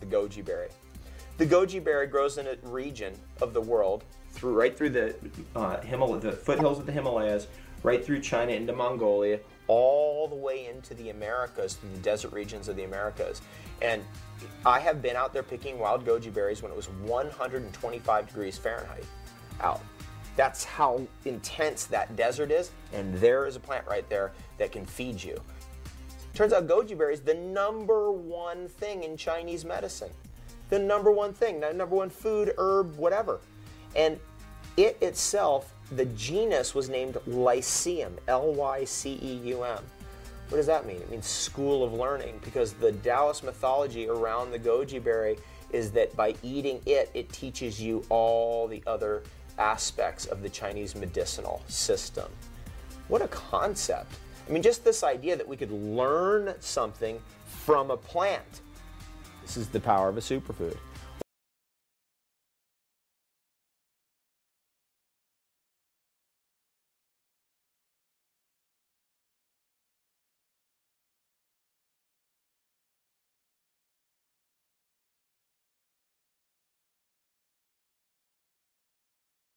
the goji berry. The goji berry grows in a region of the world right through the foothills of the Himalayas, right through China into Mongolia, all the way into the Americas, through the desert regions of the Americas. And I have been out there picking wild goji berries when it was 125 degrees Fahrenheit out. That's how intense that desert is, and there is a plant right there that can feed you. Turns out goji berry is the #1 thing in Chinese medicine. The #1 thing, #1 food, herb, whatever. And it itself, the genus was named Lyceum, Lyceum. What does that mean? It means school of learning, because the Taoist mythology around the goji berry is that by eating it, it teaches you all the other aspects of the Chinese medicinal system. What a concept. I mean, just this idea that we could learn something from a plant. This is the power of a superfood.